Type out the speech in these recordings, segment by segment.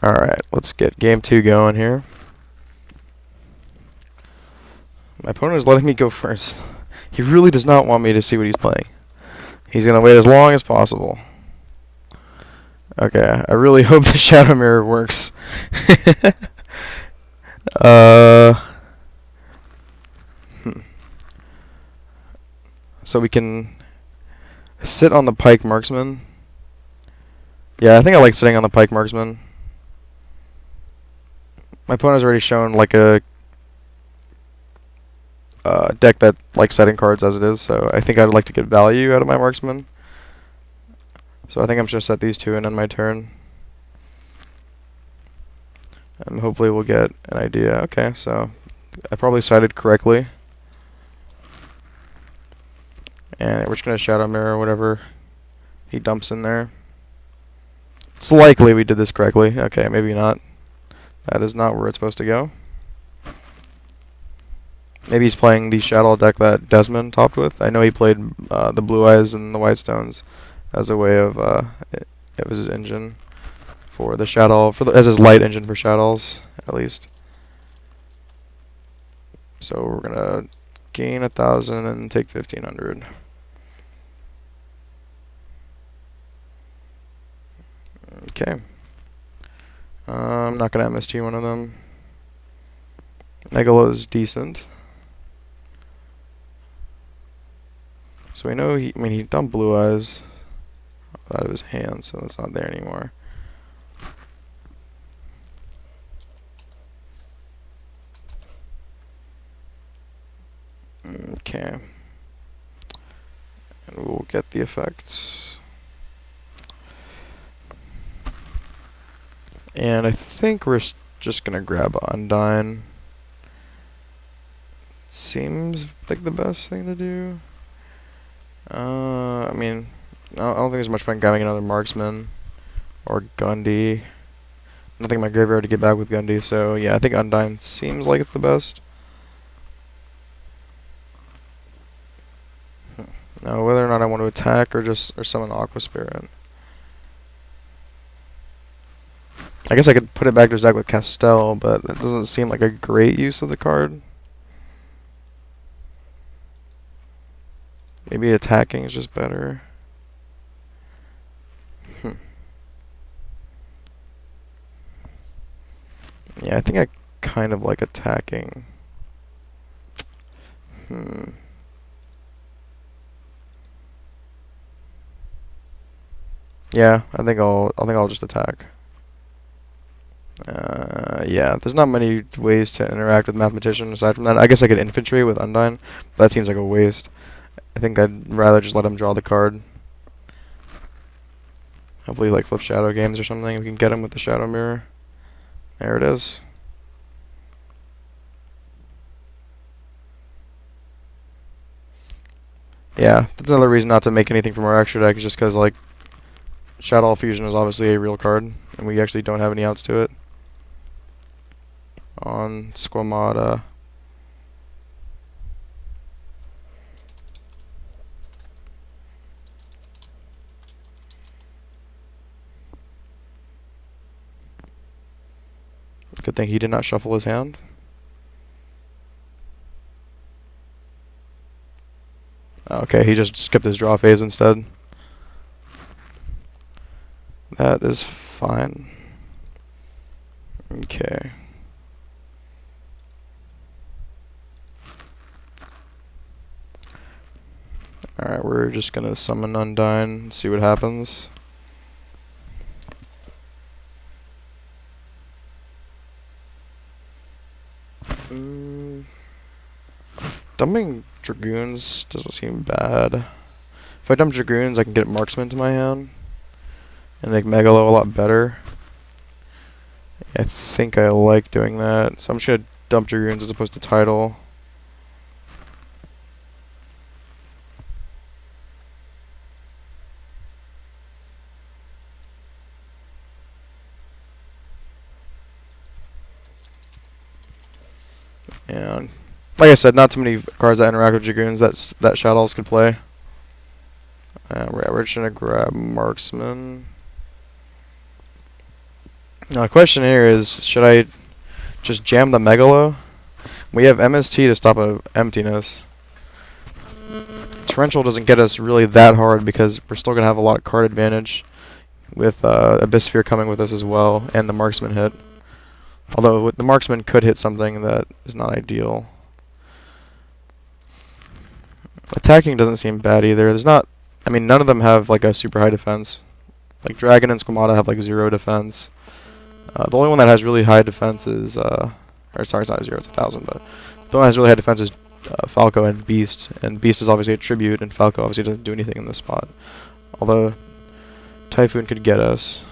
Alright, let's get game 2 going here. My opponent is letting me go first. He really does not want me to see what he's playing. He's going to wait as long as possible. Okay, I really hope the Shadow Mirror works. uh, hmm. So we can sit on the Pike Marksman. Yeah, I think I like sitting on the Pike Marksman. My opponent has already shown like a deck that likes setting cards as it is, so I think I'd like to get value out of my Marksman. So I think I'm just going to set these two and end my turn. And hopefully we'll get an idea. Okay, so I probably sided correctly. And we're just going to Shadow Mirror whatever he dumps in there. It's likely we did this correctly. Okay, maybe not. That is not where it's supposed to go. Maybe he's playing the Shadow deck that Desmond topped with. I know he played the Blue Eyes and the White Stones as a way of it was his engine for the Shadow, as his light engine for Shadows, at least. So we're gonna gain 1,000 and take 1,500. Okay. I'm not gonna MST one of them. Megalo is decent. So we know he dumped Blue Eyes out of his hand, so that's not there anymore. Okay. And we'll get the effects. And I think we're just gonna grab Undyne. Seems like the best thing to do. I mean, I don't think there's much point grabbing another Marksman or Gundy. Nothing in my graveyard to get back with Gundy, so yeah, I think Undyne seems like it's the best. Now, whether or not I want to attack or summon Aqua Spirit. I guess I could put it back to his deck with Castel, but that doesn't seem like a great use of the card. Maybe attacking is just better. Yeah, I think I kind of like attacking. Yeah, I think I'll just attack. Yeah, there's not many ways to interact with Mathematician aside from that. I guess I could Infantry with Undyne, but that seems like a waste. I think I'd rather just let him draw the card. Hopefully, like, flip Shadow Games or something. We can get him with the Shadow Mirror. There it is. Yeah, that's another reason not to make anything from our extra deck, is just because, like, Shadow Fusion is obviously a real card, and we actually don't have any outs to it. On Squamata. Good thing he did not shuffle his hand. Okay, he just skipped his draw phase instead. That is fine. Okay. Alright, we're just gonna summon Undyne and see what happens. Dumping Dragoons doesn't seem bad. If I dump Dragoons, I can get Marksman to my hand and make Megalo a lot better. I think I like doing that, so I'm just gonna dump Dragoons as opposed to Tidal. And like I said, not too many cards that interact with Dragoons that Shadows could play. We're just gonna grab Marksman. Now the question here is, should I just jam the Megalo? We have MST to stop a emptiness. Torrential doesn't get us really that hard because we're still gonna have a lot of card advantage with Abyss Sphere coming with us as well, and the Marksman hit. Although the Marksman could hit something that is not ideal. Attacking doesn't seem bad either. There's not, I mean, none of them have like a super high defense. Like Dragon and Squamata have like 0 defense. The only one that has really high defense is, or sorry, it's not 0, it's 1,000, but the one that has really high defense is Falco and Beast. And Beast is obviously a tribute, and Falco obviously doesn't do anything in this spot. Although Typhoon could get us.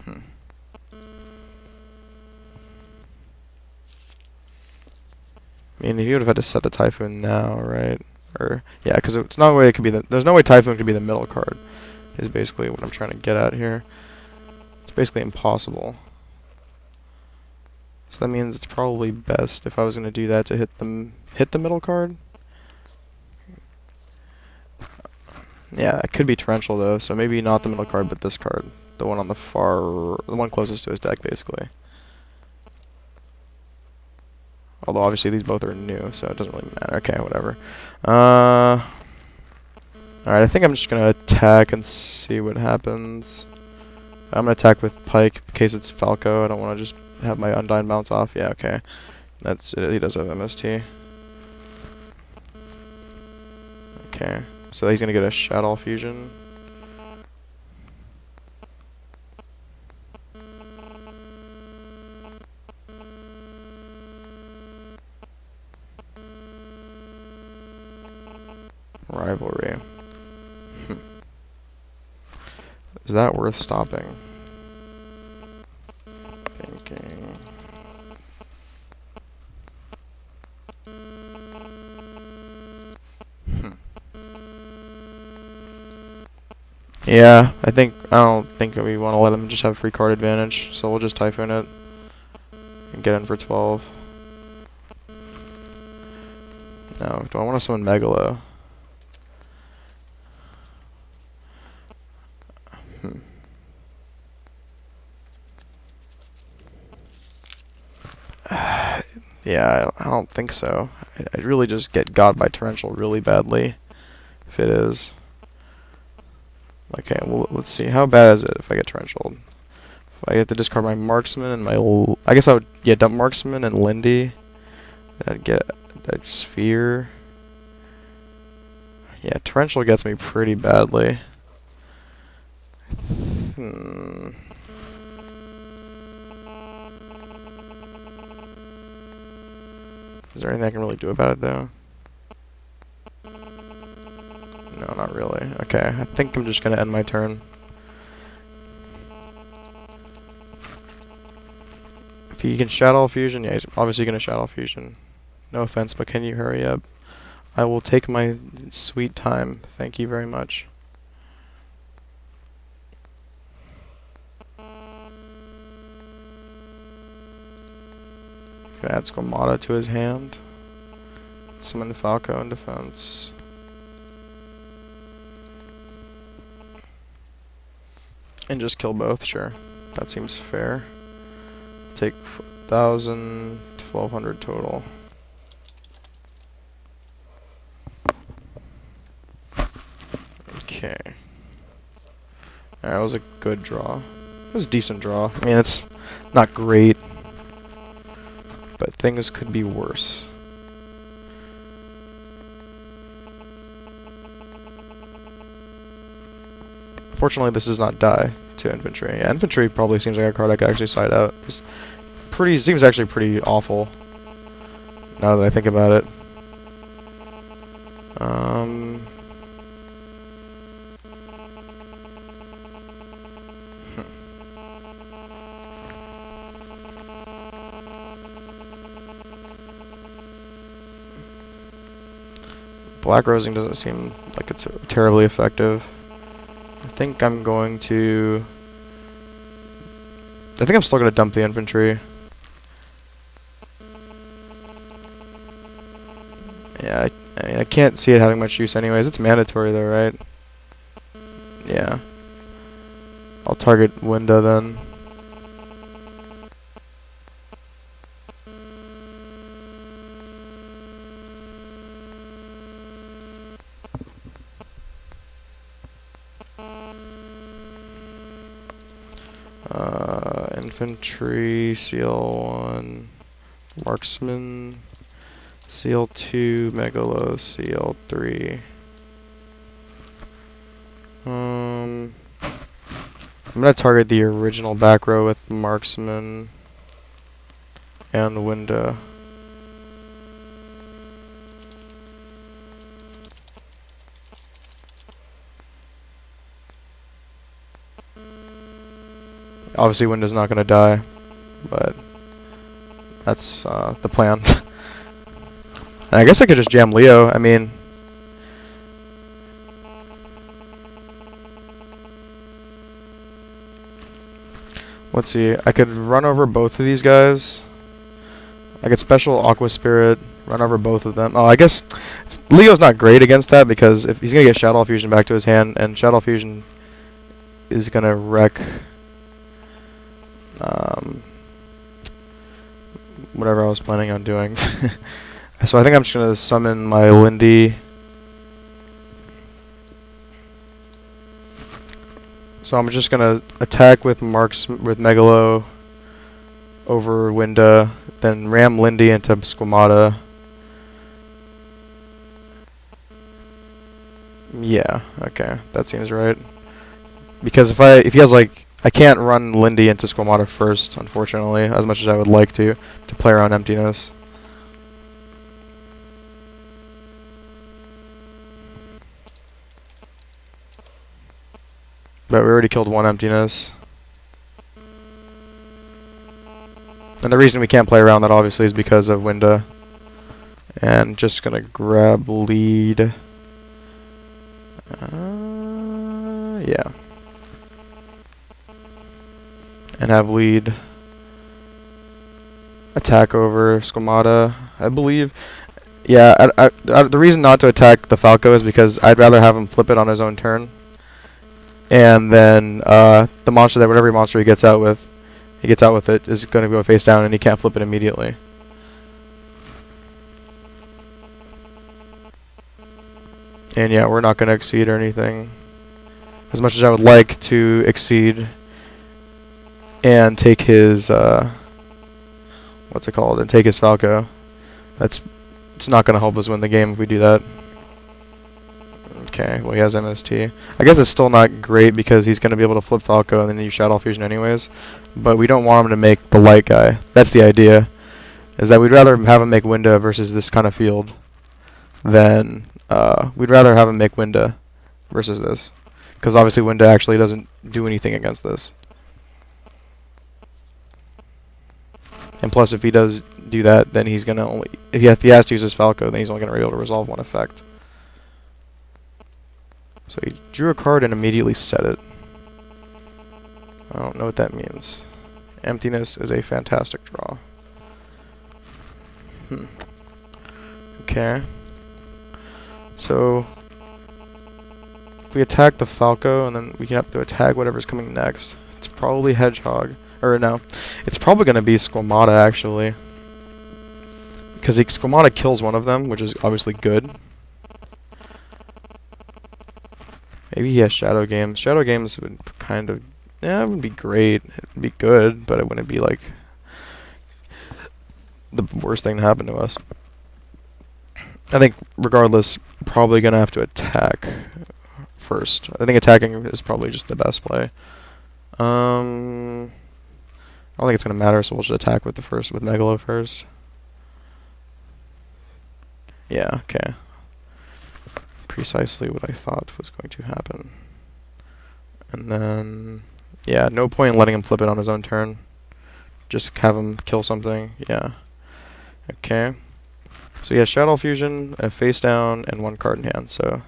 I mean, he would have had to set the Typhoon now, right? Or yeah, because it's no way it could be the. There's no way Typhoon could be the middle card. Is basically what I'm trying to get at here. It's basically impossible. So that means it's probably best if I was going to do that to hit the middle card. Yeah, it could be Torrential though, so maybe not the middle card, but this card, the one on the the one closest to his deck, basically. Although obviously these both are new, so it doesn't really matter. Okay, whatever. Alright, I think I'm just gonna attack and see what happens. I'm gonna attack with Pike in case it's Falco. I don't want to just have my Undyne bounce off. Yeah, okay. That's it. He does have MST. Okay. So he's gonna get a Shadow Fusion. Rivalry. Is that worth stopping? Thinking. Yeah, I don't think we want to let him just have free card advantage, so we'll just Typhoon it and get in for 12. Now, do I want to summon Megalo? Yeah, I don't think so. I'd really just get got by Torrential really badly, if it is. Okay, well, let's see. How bad is it if I get Torrential? If I get to discard my Marksman and my... I guess I would, yeah, dump Marksman and Lindy. Then I'd get a Sphere. Yeah, Torrential gets me pretty badly. Is there anything I can really do about it, though? No, not really. Okay, I think I'm just gonna end my turn. If he can Shadow Fusion, yeah, he's obviously gonna Shadow Fusion. No offense, but can you hurry up? I will take my sweet time. Thank you very much. Gonna add Squamata to his hand. Summon Falco in defense. And just kill both, sure. That seems fair. Take 1,000, 1,200 total. Okay. That was a good draw. It was a decent draw. I mean, it's not great, but things could be worse. Fortunately, this does not die to infantry. Yeah, infantry probably seems like a card I could actually side out. Seems actually pretty awful, now that I think about it. Black Rosing doesn't seem like it's terribly effective. I think I'm still going to dump the infantry. Yeah, I mean, I can't see it having much use anyways. It's mandatory though, right? Yeah. I'll target Winda then. Infantry, CL1, Marksman, CL2, Megalo, CL3. I'm gonna target the original back row with Marksman and Winda. Obviously, Winda's not gonna die, but that's the plan. And I guess I could just jam Leo. I mean, let's see. I could run over both of these guys. I could special Aqua Spirit, run over both of them. Oh, I guess Leo's not great against that because if he's gonna get Shadow Fusion back to his hand, and Shadow Fusion is gonna wreck whatever I was planning on doing. So I think I'm just gonna summon my Lindy. So I'm just gonna attack with Megalo over Winda, then ram Lindy into Squamata. Yeah, okay, that seems right. Because if he has like, I can't run Lindy into Squamata first, unfortunately, as much as I would like to play around emptiness. But we already killed one emptiness. And the reason we can't play around that obviously is because of Winda. And just gonna grab lead. Yeah. And have lead attack over Squamata, I believe. Yeah, the reason not to attack the Falco is because I'd rather have him flip it on his own turn. And then the monster that whatever monster he gets out with it is going to go face down and he can't flip it immediately. And yeah, we're not going to exceed or anything. As much as I would like to exceed and take his what's it called? And take his Falco. It's not going to help us win the game if we do that. Okay, well he has MST. I guess it's still not great because he's going to be able to flip Falco and then use Shadow Fusion anyways. But we don't want him to make the light guy. That's the idea. Is that we'd rather have him make Winda versus this kind of field than we'd rather have him make Winda versus this. Because obviously Winda actually doesn't do anything against this. And plus, if he does do that, then he's gonna only if he has to use his Falco, then he's only gonna be able to resolve one effect. So he drew a card and immediately set it. I don't know what that means. Emptiness is a fantastic draw. Okay. So if we attack the Falco, and then we can have to attack whatever's coming next. It's probably Hedgehog. Or no, it's probably going to be Squamata, actually. Because Squamata kills one of them, which is obviously good. Maybe he has Shadow Games. Shadow Games would kind of... yeah, it would be great. It would be good, but it wouldn't be, like, the worst thing to happen to us. I think, regardless, probably going to have to attack first. I think attacking is probably just the best play. I don't think it's going to matter, so we'll just attack with Megalo first. Yeah, okay. Precisely what I thought was going to happen. And then, yeah, no point in letting him flip it on his own turn. Just have him kill something, yeah. Okay. So yeah, Shadow Fusion, a face down, and one card in hand, so...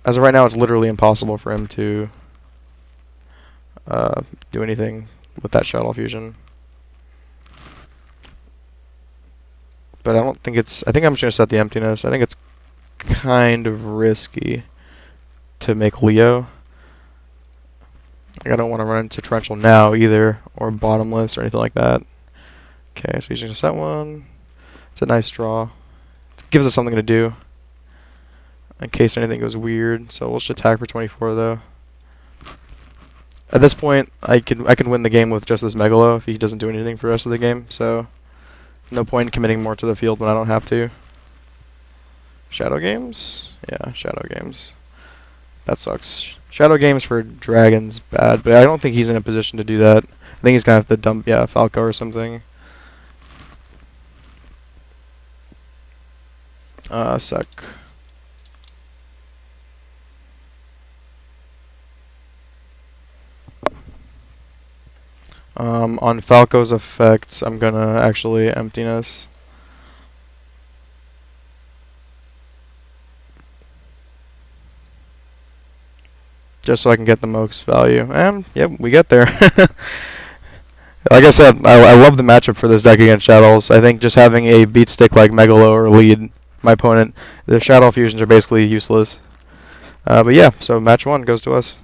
as of right now, it's literally impossible for him to do anything with that Shadow Fusion. But I don't think it's... I think I'm just going to set the emptiness. I think it's kind of risky to make Leo. Like, I don't want to run into torrential now either, or bottomless or anything like that. Okay, so he's gonna set one. It's a nice draw. It gives us something to do in case anything goes weird. So we'll just attack for 24 though. At this point, I can win the game with just this Megalo if he doesn't do anything for the rest of the game. So no point in committing more to the field when I don't have to. Shadow games? Yeah, shadow games. That sucks. Shadow games for dragons, bad, but I don't think he's in a position to do that. I think he's gonna have to dump, yeah, Falco or something. Sec. On Falco's effects, I'm gonna actually emptiness. Just so I can get the most value. And, yep, we get there. Like I said, I love the matchup for this deck against Shadows. I think just having a beat stick like Megalo or lead my opponent, the Shadow fusions are basically useless. But yeah, so match 1 goes to us.